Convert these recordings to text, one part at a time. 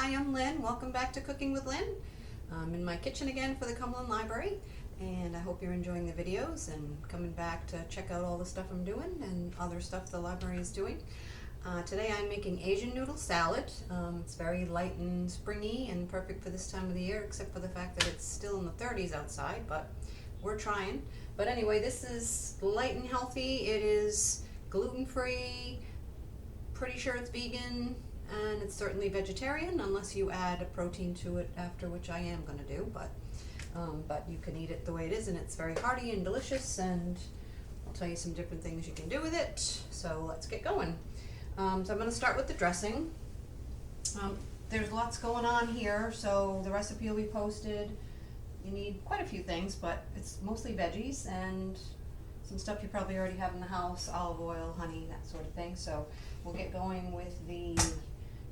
Hi, I'm Lynn. Welcome back to Cooking with Lynn. I'm in my kitchen again for the Cumberland Library, and I hope you're enjoying the videos and coming back to check out all the stuff I'm doing and other stuff the library is doing. Today I'm making Asian noodle salad. It's very light and springy and perfect for this time of the year, except for the fact that it's still in the 30s outside, but we're trying. But anyway, this is light and healthy. It is gluten-free, pretty sure it's vegan, and it's certainly vegetarian unless you add a protein to it after, which I am going to do, but you can eat it the way it is, and it's very hearty and delicious, and I'll tell you some different things you can do with it. So let's get going. So I'm going to start with the dressing. There's lots going on here, so the recipe will be posted. You need quite a few things, but it's mostly veggies and some stuff you probably already have in the house, olive oil, honey, that sort of thing. So we'll get going with the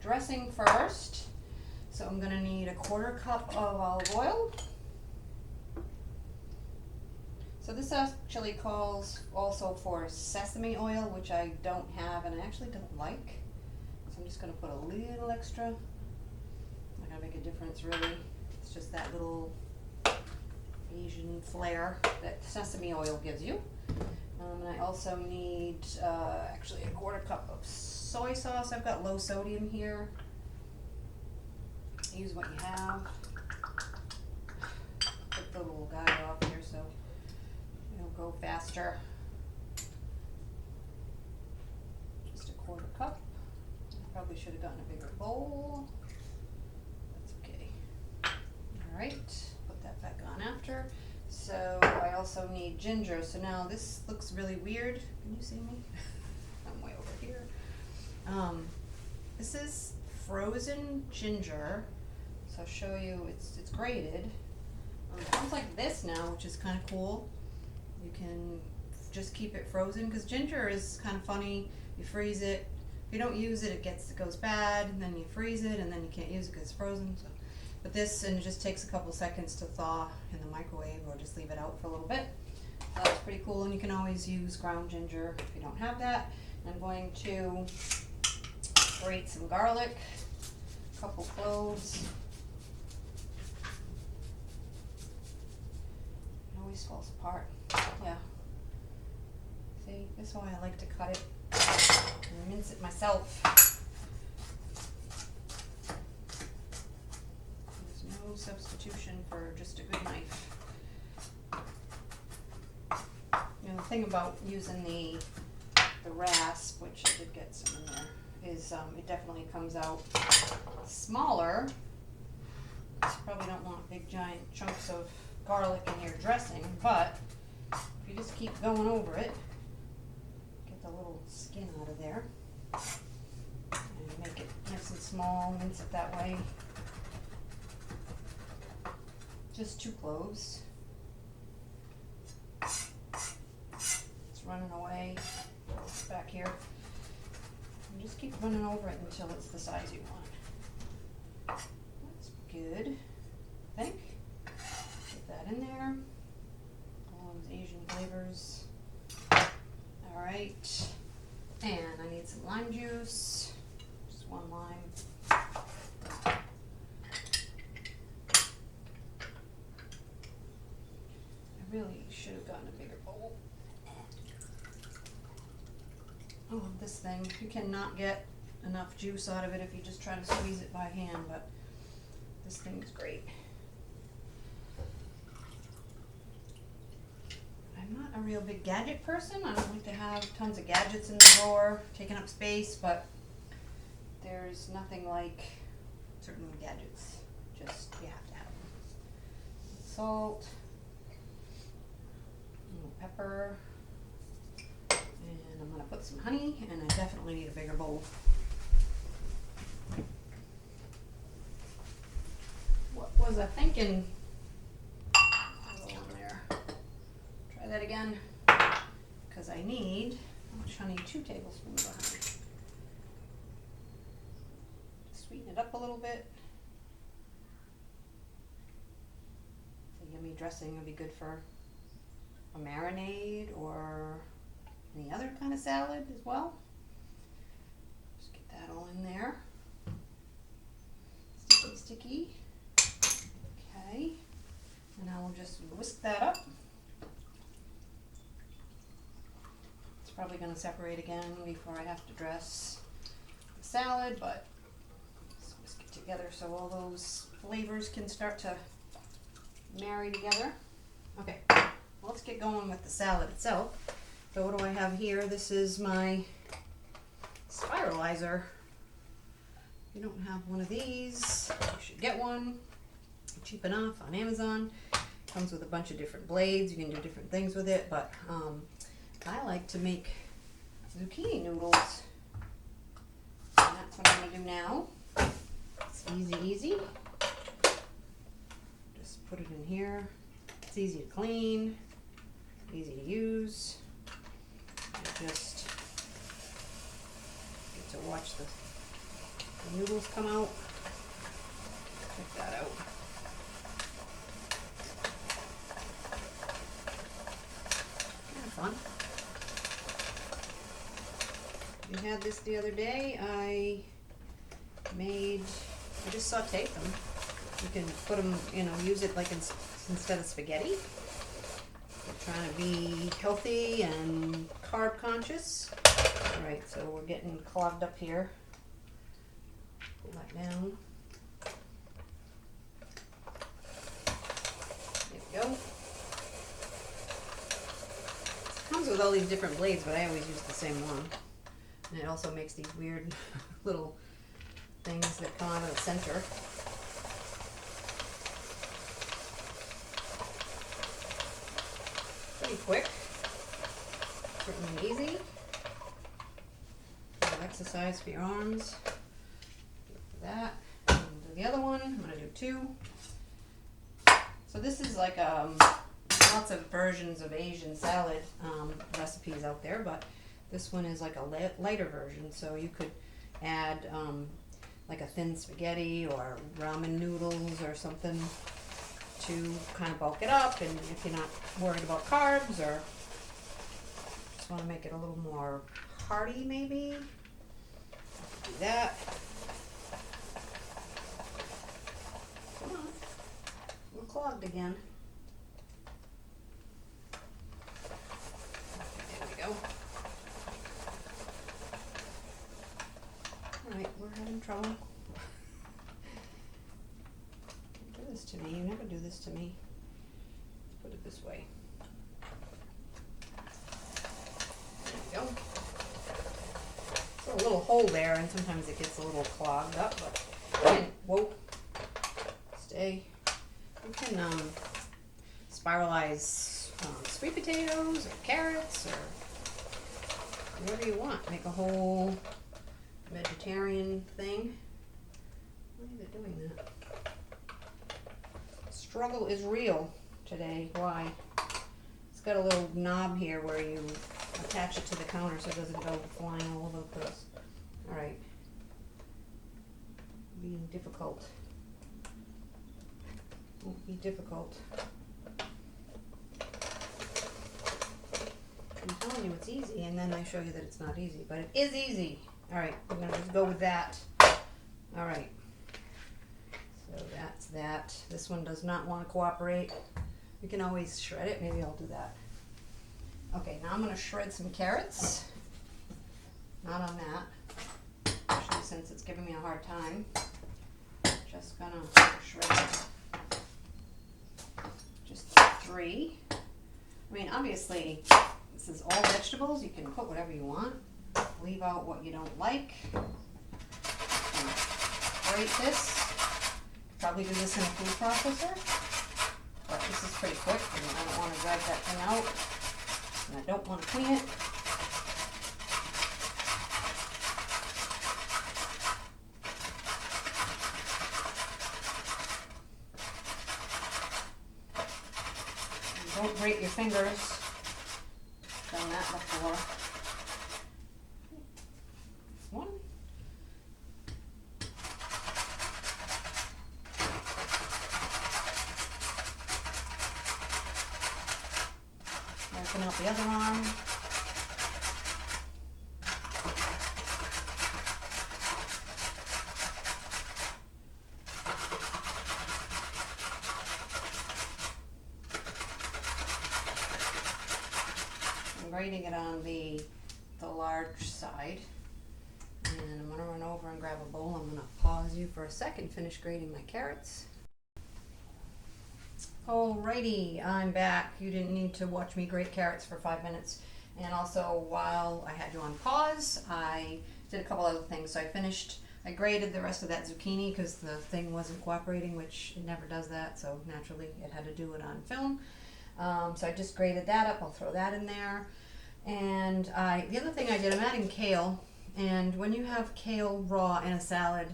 dressing first. So I'm going to need a 1/4 cup of olive oil. So this actually calls also for sesame oil, which I don't have and I actually don't like. So I'm just going to put a little extra. Not going to make a difference really. It's just that little Asian flair that sesame oil gives you. And I also need actually a 1/4 cup of soy sauce. I've got low sodium here. Use what you have. Put the little guy off here so it'll go faster. Just a 1/4 cup. I probably should have gotten a bigger bowl. That's okay. All right, put that back on after. So I also need ginger. So now this looks really weird. Can you see me? I'm way over here. This is frozen ginger. So I'll show you, it's grated. It comes like this now, which is kind of cool. You can just keep it frozen because ginger is kind of funny. You freeze it. If you don't use it, it goes bad, and then you freeze it, and then you can't use it because it's frozen. So. But this, and it just takes a couple seconds to thaw in the microwave or just leave it out for a little bit. So that's pretty cool, and you can always use ground ginger if you don't have that. I'm going to grate some garlic, a couple cloves. It always falls apart. Yeah. See, this is why I like to cut it and mince it myself. No substitution for just a good knife. You know, the thing about using the rasp, which I did get some in there, is it definitely comes out smaller. You probably don't want big giant chunks of garlic in your dressing, but if you just keep going over it, get the little skin out of there, and make it nice and small, mince it that way. Just 2 cloves. It's running away. It's back here. And just keep running over it until it's the size you want. That's good, I think. Get that in there. All those Asian flavors. All right. And I need some lime juice. Just 1 lime. Really should have gotten a bigger bowl. Oh, this thing, you cannot get enough juice out of it if you just try to squeeze it by hand, but this thing is great. I'm not a real big gadget person. I don't like to have tons of gadgets in the drawer, taking up space, but there's nothing like certain gadgets. Just, you have to have them. Salt. Pepper, and I'm going to put some honey, and I definitely need a bigger bowl. What was I thinking? Go on there. Try that again, because I need, how much honey? 2 tablespoons of honey. Sweeten it up a little bit. The yummy dressing would be good for a marinade or any other kind of salad as well. Just get that all in there. sticky. Okay, and I will just whisk that up. It's probably going to separate again before I have to dress the salad, but just whisk it together so all those flavors can start to marry together. Okay, let's get going with the salad itself. So what do I have here? This is my spiralizer. If you don't have one of these, you should get one. Cheap enough on Amazon. Comes with a bunch of different blades. You can do different things with it, but I like to make zucchini noodles. And that's what I'm going to do now. It's easy. Just put it in here. It's easy to clean, easy to use. You just get to watch the noodles come out. Check that out. Kind of fun. We had this the other day. I just sauteed them. You can put them, use it like instead of spaghetti. We're trying to be healthy and carb conscious. All right, so we're getting clogged up here. Pull that down. There we go. It comes with all these different blades, but I always use the same one. And it also makes these weird little things that come out of the center. Pretty quick. Certainly easy. Exercise for your arms. That. And do the other one. I'm going to do two. So this is like lots of versions of Asian salad recipes out there, but this one is like a lighter version. So you could add like a thin spaghetti or ramen noodles or something to kind of bulk it up, and if you're not worried about carbs or just want to make it a little more hearty maybe, do that. Come on, we're clogged again. There we go. Alright, we're having trouble. Don't do this to me. You never do this to me. Let's put it this way. There we go. There's a little hole there, and sometimes it gets a little clogged up, but you can, stay. You can spiralize sweet potatoes or carrots or whatever you want. Make a whole vegetarian thing. Why are they doing that? Struggle is real today. Why? It's got a little knob here where you attach it to the counter so it doesn't go flying all over the place. Alright. Being difficult. Won't be difficult. I'm telling you it's easy, and then I show you that it's not easy, but it is easy. Alright, we're going to just go with that. Alright. So that's that. This one does not want to cooperate. You can always shred it. Maybe I'll do that. Okay, now I'm going to shred some carrots. Not on that. Actually, since it's giving me a hard time, just going to shred just 3. I mean, obviously, this is all vegetables. You can put whatever you want. Leave out what you don't like. Grate this. Probably do this in a food processor, but this is pretty quick, and I don't want to drag that thing out, and I don't want to clean it. And don't grate your fingers. Done that before. One. Open up the other arm. grating it on the large side. And I'm gonna run over and grab a bowl. I'm gonna pause you for a second, finish grating my carrots. Alrighty, I'm back. You didn't need to watch me grate carrots for 5 minutes. And also, while I had you on pause, I did a couple other things. So I grated the rest of that zucchini because the thing wasn't cooperating, which it never does that. So naturally, it had to do it on film. So I just grated that up. I'll throw that in there. And the other thing I did, I'm adding kale. And when you have kale raw in a salad,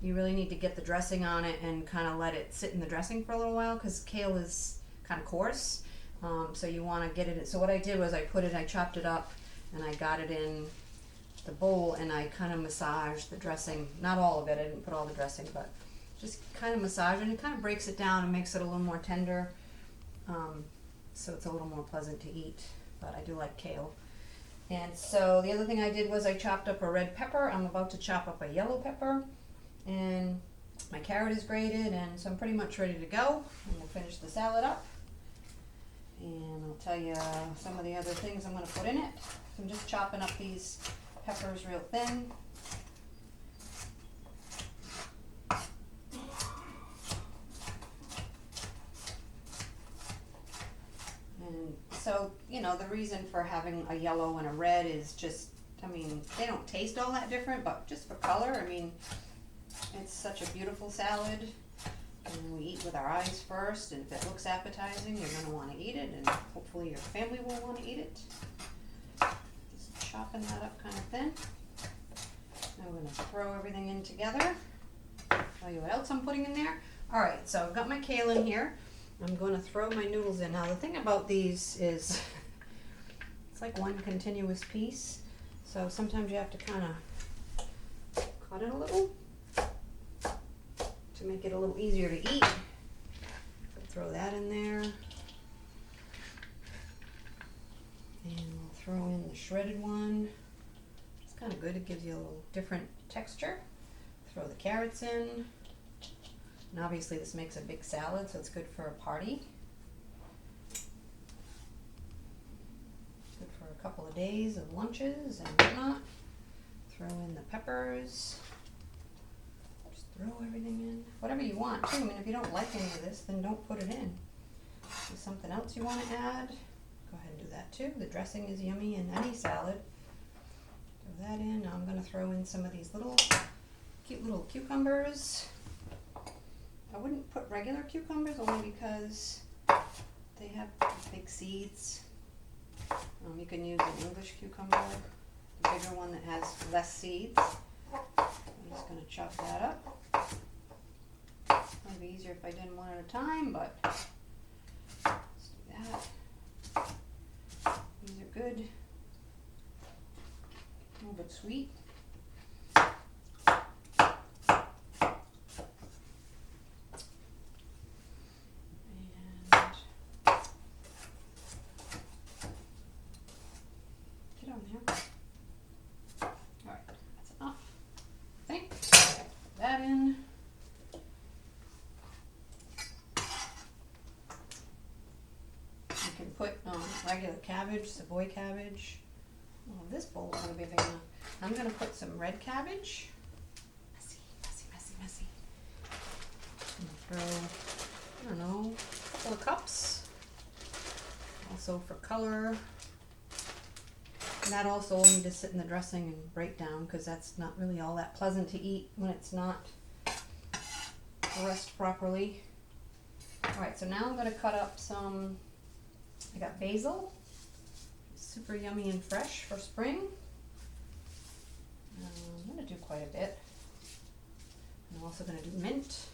you really need to get the dressing on it and kind of let it sit in the dressing for a little while because kale is kind of coarse. So you want to get it in. So what I did was I chopped it up and I got it in the bowl and I kind of massaged the dressing. Not all of it, I didn't put all the dressing, but just kind of massage it, and it kind of breaks it down and makes it a little more tender. So it's a little more pleasant to eat, but I do like kale. And so the other thing I did was I chopped up a red pepper. I'm about to chop up a yellow pepper. And my carrot is grated, and so I'm pretty much ready to go. And we'll finish the salad up. And I'll tell you some of the other things I'm going to put in it. So I'm just chopping up these peppers real thin. And so, you know, the reason for having a yellow and a red is just, I mean, they don't taste all that different, but just for color, I mean, it's such a beautiful salad. And we eat with our eyes first, and if it looks appetizing, you're going to want to eat it, and hopefully your family will want to eat it. Just chopping that up kind of thin. Now we're going to throw everything in together. Tell you what else I'm putting in there. Alright, so I've got my kale in here. I'm going to throw my noodles in. Now the thing about these is it's like one continuous piece, so sometimes you have to kind of cut it a little to make it a little easier to eat. Throw that in there. And we'll throw in the shredded one. It's kind of good. It gives you a little different texture. Throw the carrots in. And obviously this makes a big salad, so it's good for a party. Good for a couple of days of lunches and whatnot. Throw in the peppers. Throw everything in. Whatever you want too. I mean, if you don't like any of this, then don't put it in. If there's something else you want to add, go ahead and do that too. The dressing is yummy in any salad. Throw that in. Now I'm going to throw in some of these cute little cucumbers. I wouldn't put regular cucumbers only because they have big seeds. You can use an English cucumber, the bigger one that has less seeds. I'm just going to chop that up. Might be easier if I did them one at a time, but let's do that. These are good. A little bit sweet. Regular cabbage, Savoy cabbage. Oh, this bowl is going to be big enough. I'm going to put some red cabbage. Messy, messy, messy, messy. Throw, I don't know, a couple of cups. Also for color. And that also will need to sit in the dressing and break down because that's not really all that pleasant to eat when it's not dressed properly. Alright, so now I'm going to cut up some. I got basil, super yummy and fresh for spring. I'm going to do quite a bit. I'm also going to do mint,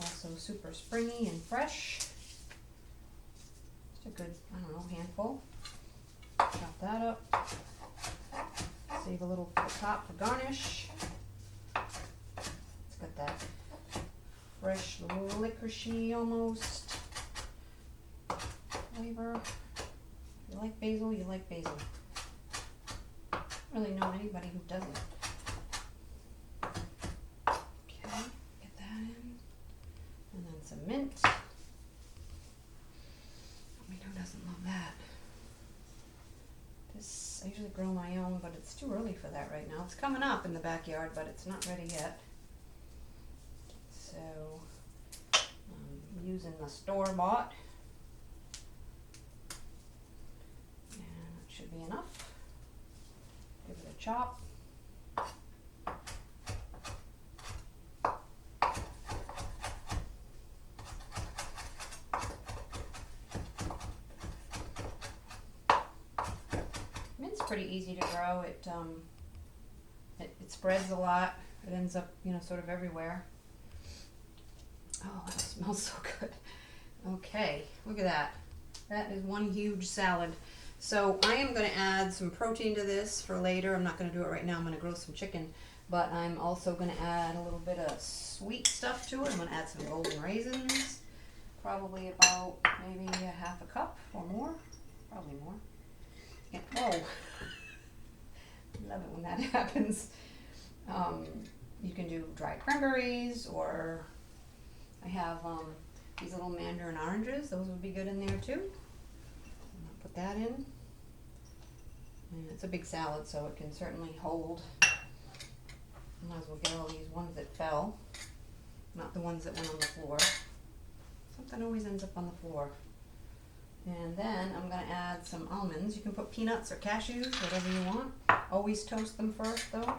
also super springy and fresh. Just a good, I don't know, handful. Chop that up. Save a little for the top for garnish. It's got that fresh, licoricey almost flavor. If you like basil, you like basil. I don't really know anybody who doesn't. Okay, get that in. And then some mint. I mean, who doesn't love that? usually grow my own, but it's too early for that right now. It's coming up in the backyard, but it's not ready yet. So I'm using the store-bought. And it should be enough. Give it a chop. Mint's pretty easy to grow. It spreads a lot. It ends up, you know, sort of everywhere. Oh, that smells so good. Okay, look at that. That is one huge salad. So I am going to add some protein to this for later. I'm not going to do it right now. I'm going to grill some chicken. But I'm also going to add a little bit of sweet stuff to it. I'm going to add some golden raisins. Probably about maybe a half a cup or more. Probably more. Yeah. Whoa. Love it when that happens. You can do dried cranberries, or I have these little Mandarin oranges. Those would be good in there too. I'm gonna put that in. And it's a big salad, so it can certainly hold. Might as well get all these ones that fell, not the ones that went on the floor. Something always ends up on the floor. And then I'm going to add some almonds. You can put peanuts or cashews, whatever you want. Always toast them first, though.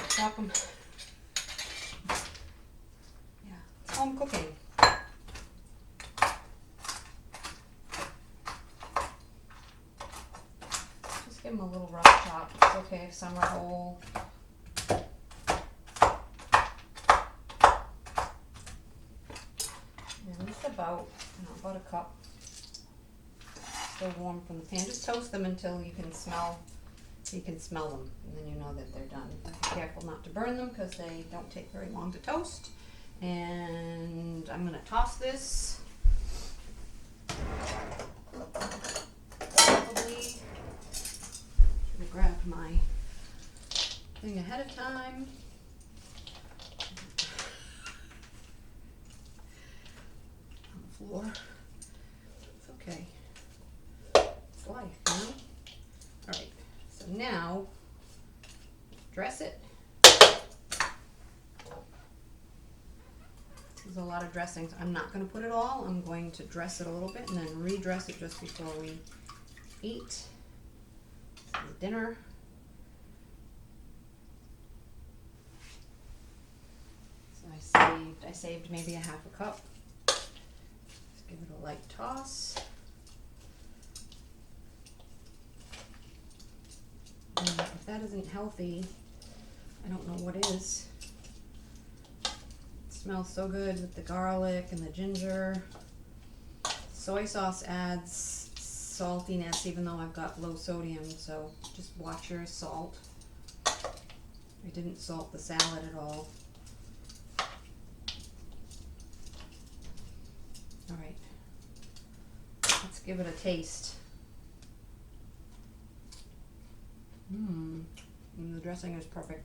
Chop them. Yeah, it's home cooking. Just give them a little rough chop. It's okay if some are whole. And it's about a cup. Still warm from the pan. Just toast them until you can smell them, and then you know that they're done. Be careful not to burn them because they don't take very long to toast. And I'm going to toss this. Probably should have grabbed my thing ahead of time. On the floor. It's okay. Life, you know? Alright, so now dress it. There's a lot of dressings. I'm not going to put it all. I'm going to dress it a little bit and then redress it just before we eat. This is dinner. So I saved maybe a half a cup. Just give it a light toss. And if that isn't healthy, I don't know what is. It smells so good with the garlic and the ginger. Soy sauce adds saltiness, even though I've got low sodium, so just watch your salt. I didn't salt the salad at all. Alright, let's give it a taste. And the dressing is perfect.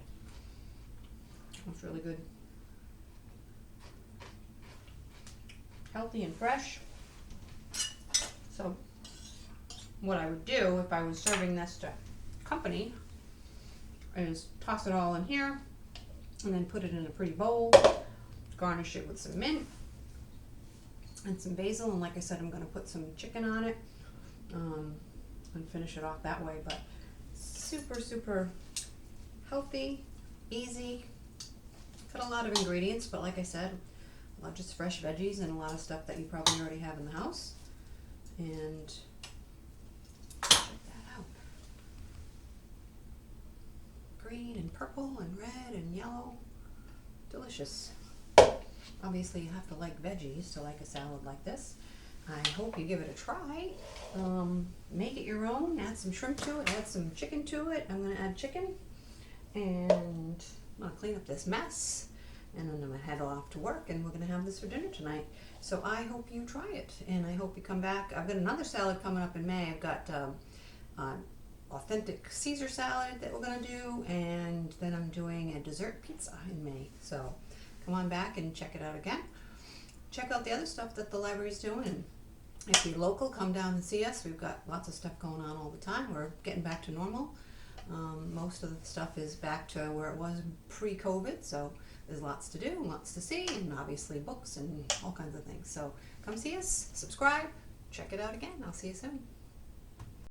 It's really good. Healthy and fresh. So what I would do if I was serving this to company is toss it all in here and then put it in a pretty bowl. Garnish it with some mint and some basil, and like I said, I'm going to put some chicken on it and finish it off that way. But super healthy, easy. Got a lot of ingredients, but like I said, a lot of just fresh veggies and a lot of stuff that you probably already have in the house. And check that out. Green and purple and red and yellow. Delicious. Obviously you have to like veggies to like a salad like this. I hope you give it a try. Make it your own. Add some shrimp to it. Add some chicken to it. I'm going to add chicken. And I'm going to clean up this mess. And then I'm going to head off to work. And we're going to have this for dinner tonight. So I hope you try it. And I hope you come back. I've got another salad coming up in May. I've got authentic Caesar salad that we're going to do. And then I'm doing a dessert pizza in May. So come on back and check it out again. Check out the other stuff that the library's doing. And If you're local, come down and see us. We've got lots of stuff going on all the time. We're getting back to normal. Most of the stuff is back to where it was pre-COVID, so there's lots to do, lots to see, and obviously books and all kinds of things. So come see us, subscribe, check it out again. I'll see you soon.